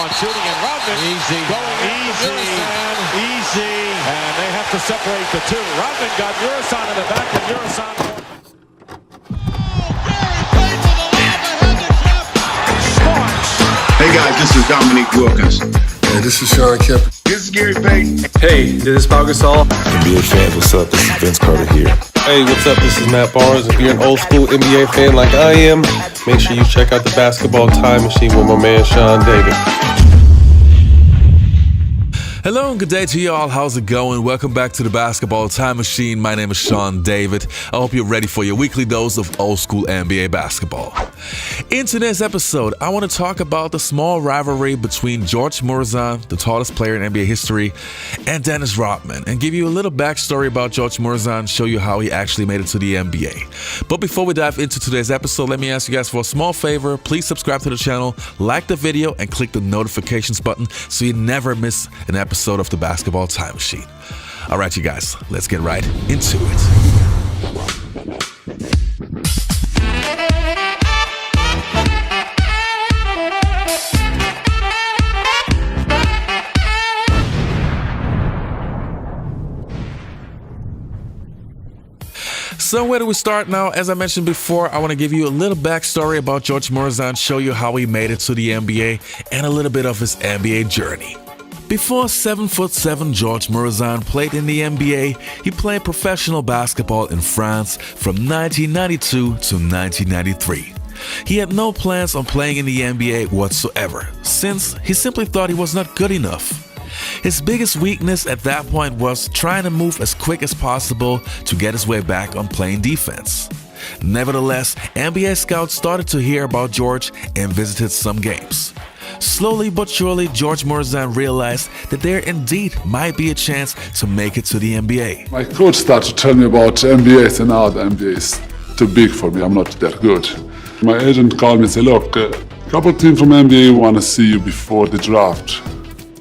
on shooting, and Rodman going after Muresan. Easy. And they have to separate the two. Rodman got Muresan in the back, and Muresan. Hey guys, this is Dominique Wilkins. Hey, this is Shawn Kemp. This is Gary Payton. Hey, this is Pau Gasol. NBA fans, what's up? This is Vince Carter here. Hey, what's up? This is Matt Barnes. If you're an old school NBA fan like I am, make sure you check out the Basketball Time Machine with my man Shawn David. Hello and good day to you all. How's it going? Welcome back to the Basketball Time Machine. My name is Shawn David. I hope you're ready for your weekly dose of old school NBA basketball. In today's episode, I want to talk about the small rivalry between Georghe Muresan, the tallest player in NBA history, and Dennis Rodman, and give you a little backstory about Georghe Muresan, show you how he actually made it to the NBA. But before we dive into today's episode, let me ask you guys for a small favor. Please subscribe to the channel, like the video, and click the notifications button so you never miss an episode of the Basketball Time Machine. All right, you guys, let's get right into it. So where do we start now? As I mentioned before, I want to give you a little backstory about Georghe Muresan, show you how he made it to the NBA, and a little bit of his NBA journey. Before 7'7" Georghe Muresan played in the NBA, he played professional basketball in France from 1992 to 1993. He had no plans on playing in the NBA whatsoever, since he simply thought he was not good enough. His biggest weakness at that point was trying to move as quick as possible to get his way back on playing defense. Nevertheless, NBA scouts started to hear about George and visited some games. Slowly but surely, Georghe Muresan realized that there indeed might be a chance to make it to the NBA. My coach started to tell me about NBA. I said, no, the NBA is too big for me. I'm not that good. My agent called me and said, look, a couple teams from NBA want to see you before the draft.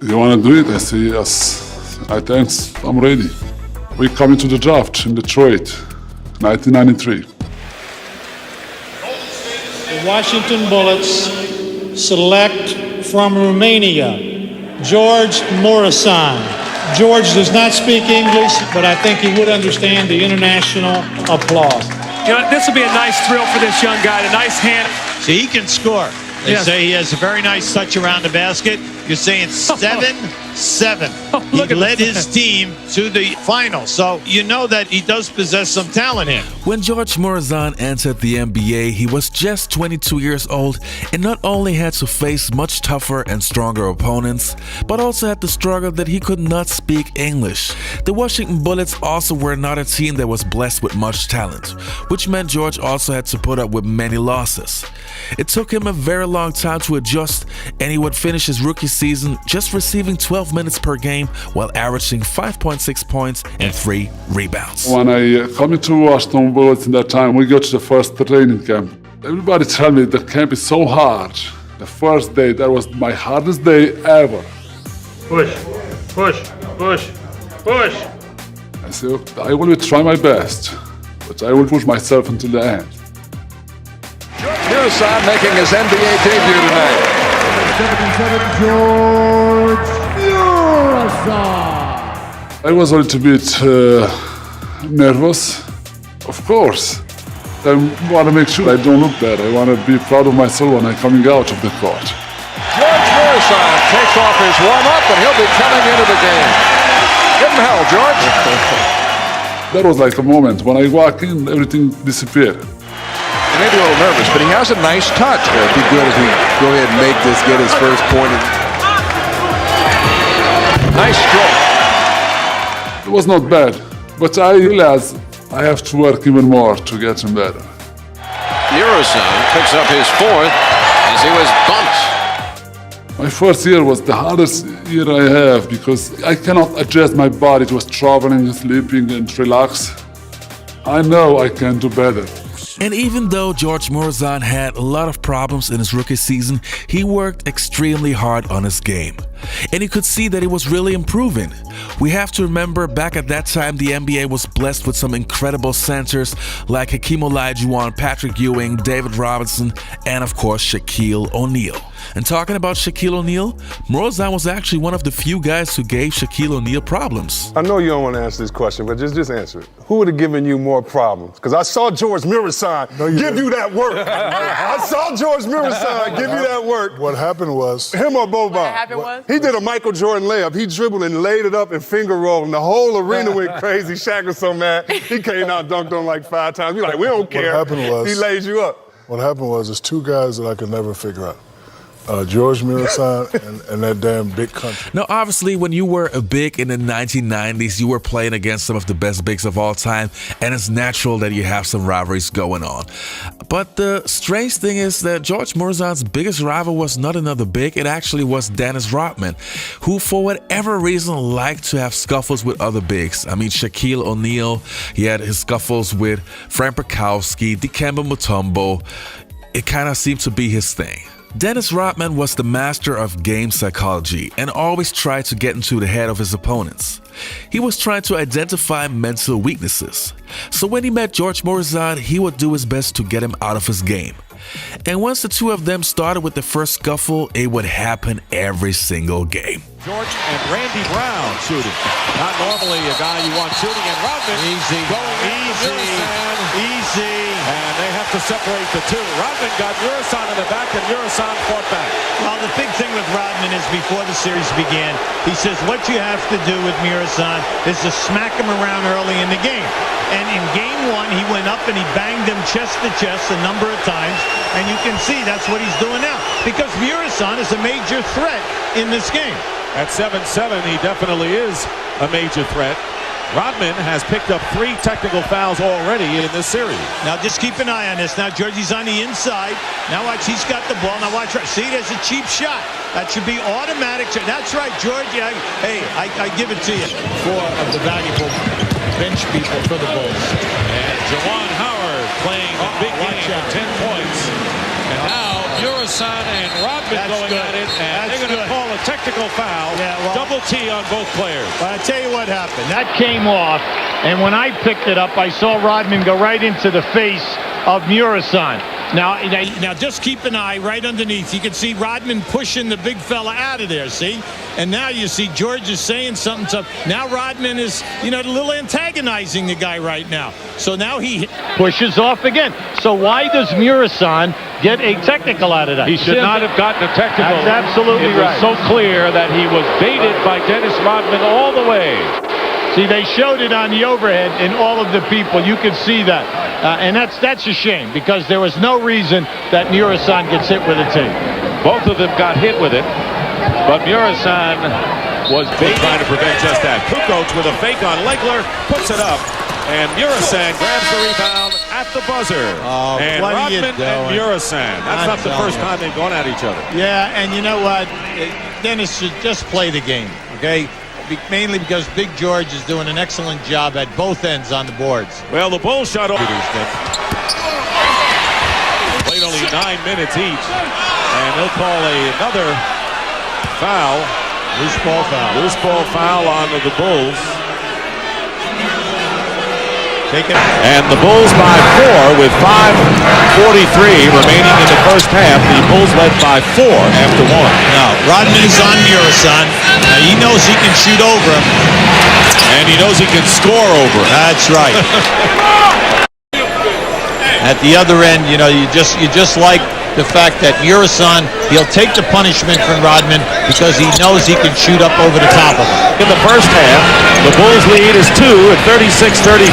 You want to do it? I said, yes. I thanks, I'm ready. We coming to the draft in Detroit, 1993. The Washington Bullets select from Romania, Gheorghe Muresan. George does not speak English, but I think he would understand the international applause. You know, this will be a nice thrill for this young guy, a nice hand. So he can score. They say he has a very nice touch around the basket. You're saying 7-7. He led his team to the final. So you know that he does possess some talent here. When Georghe Muresan entered the NBA, he was just 22 years old and not only had to face much tougher and stronger opponents, but also had the struggle that he could not speak English. The Washington Bullets also were not a team that was blessed with much talent, which meant George also had to put up with many losses. It took him a very long time to adjust, and he would finish his rookie season just receiving 12 minutes per game while averaging 5.6 points and 3 rebounds. When I come into Washington Bullets in that time, we go to the first training camp. Everybody tell me the camp is so hard. The first day, that was my hardest day ever. Push, push, push, push. I said, I will try my best, but I will push myself until the end. Muresan making his NBA debut tonight. 7'7" Georghe Muresan. I was a little bit nervous, of course. I want to make sure I don't look bad. I want to be proud of myself when I'm coming out of the court. Georghe Muresan takes off his warm-up, and he'll be coming into the game. Give him hell, George. That was like a moment. When I walk in, everything disappeared. He may be a little nervous, but he has a nice touch. It'd be good if we go ahead and make this, get his first point. Nice stroke. It was not bad, but I realized I have to work even more to get him better. Muresan picks up his fourth as he was bumped. My first year was the hardest year I have because I cannot adjust my body to traveling, sleeping, and relax. I know I can do better. And even though Georghe Muresan had a lot of problems in his rookie season, he worked extremely hard on his game. And you could see that he was really improving. We have to remember back at that time the NBA was blessed with some incredible centers like Hakeem Olajuwon, Patrick Ewing, David Robinson, and of course Shaquille O'Neal. And talking about Shaquille O'Neal, Muresan was actually one of the few guys who gave Shaquille O'Neal problems. I know you don't want to answer this question, but just answer it. Who would have given you more problems? Because I saw Gheorghe Muresan give you that work. I saw Gheorghe Muresan give you that work. What happened was... Him or Boban? What happened was? He did a Michael Jordan layup. He dribbled and laid it up and finger rolled, and the whole arena went crazy. Shaq was so mad. He came out and dunked on like 5 times. We like, we don't care. What happened was... He laid you up. What happened was, there's 2 guys that I could never figure out. Gheorghe Muresan and that damn big country. Now, obviously, when you were a big in the 1990s, you were playing against some of the best bigs of all time, and it's natural that you have some rivalries going on. But the strange thing is that Gheorghe Muresan's biggest rival was not another big, it actually was Dennis Rodman, who for whatever reason liked to have scuffles with other bigs. I mean, Shaquille O'Neal, he had his scuffles with Frank Bukowski, Dikembe Mutombo. It kind of seemed to be his thing. Dennis Rodman was the master of game psychology and always tried to get into the head of his opponents. He was trying to identify mental weaknesses. So when he met Gheorghe Muresan, he would do his best to get him out of his game. And once the two of them started with the first scuffle, it would happen every single game. George and Randy Brown shooting. Not normally a guy you want shooting, and Rodman Easy. and they have to separate the two. Rodman got Muresan in the back, and Muresan fought back. Well, the big thing with Rodman is before the series began, he says what you have to do with Muresan is to smack him around early in the game. And in game 1, he went up and he banged him chest to chest a number of times, and you can see that's what he's doing now, because Muresan is a major threat in this game. At 7'7", he definitely is a major threat. Rodman has picked up 3 technical fouls already in this series. Now just keep an eye on this. Now Georgie's on the inside. Now watch, he's got the ball. Now watch, see, there's a cheap shot. That should be automatic. That's right, Georgie. I give it to you. 4 of the valuable bench people for the Bulls. And Juwan Howard playing a big game of 10 points. And now Muresan and Rodman going at it, and they're going to call a technical foul. Double T on both players. But I tell you what happened. That came off, and when I picked it up, I saw Rodman go right into the face of Muresan. Now just keep an eye right underneath. You can see Rodman pushing the big fella out of there, see? And now you see George is saying something tough. Now Rodman is, a little antagonizing the guy right now. So now he pushes off again. So why does Muresan get a technical out of that? He should not have gotten a technical. That's absolutely right. It was so clear that he was baited by Dennis Rodman all the way. See, they showed it on the overhead, and all of the people, you could see that. And that's a shame, because there was no reason that Muresan gets hit with a tee. Both of them got hit with it, but Muresan was baited. Trying to prevent just that. Kukoc with a fake on Legler, puts it up, and Muresan grabs the rebound at the buzzer. And Rodman and Muresan. That's not the first time they've gone at each other. Yeah, and you know what? Dennis should just play the game, okay? Mainly because Big George is doing an excellent job at both ends on the boards. Well, the Bulls shot over. Played only 9 minutes each, and they'll call another foul. Loose ball foul. Loose ball foul on the Bulls. And the Bulls by 4 with 5:43 remaining in the first half. The Bulls led by 4 after 1. Now, Rodman is on Muresan. He knows he can shoot over him. And he knows he can score over him. That's right. At the other end, you just like the fact that Muresan, he'll take the punishment from Rodman because he knows he can shoot up over the top of him. In the first half, the Bulls lead is 2 at 36-34.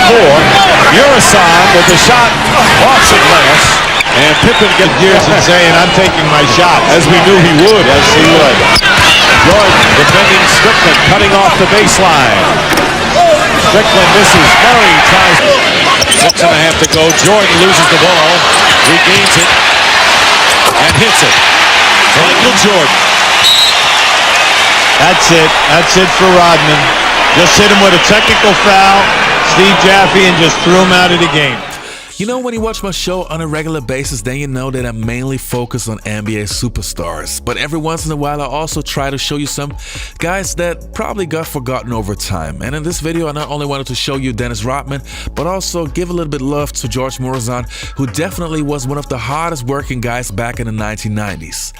Muresan with the shot off the glass. And Pippen gets years and saying, I'm taking my shot. As we knew he would. Yes, he would. George defending Strickland, cutting off the baseline. Strickland misses. Murray tries. 6.5 to go. Jordan loses the ball. Regains it. And hits it. Michael Jordan. That's it. That's it for Rodman. Just hit him with a technical foul. Steve Jaffe and just threw him out of the game. When you watch my show on a regular basis, then you know that I'm mainly focused on NBA superstars. But every once in a while, I also try to show you some guys that probably got forgotten over time. And in this video, I not only wanted to show you Dennis Rodman, but also give a little bit of love to Gheorghe Muresan, who definitely was one of the hardest working guys back in the 1990s.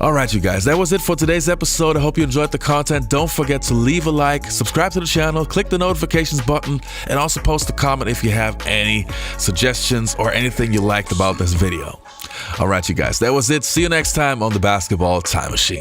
Alright, you guys, that was it for today's episode. I hope you enjoyed the content. Don't forget to leave a like, subscribe to the channel, click the notifications button, and also post a comment if you have any suggestions or anything you liked about this video. Alright, you guys, that was it. See you next time on the Basketball Time Machine.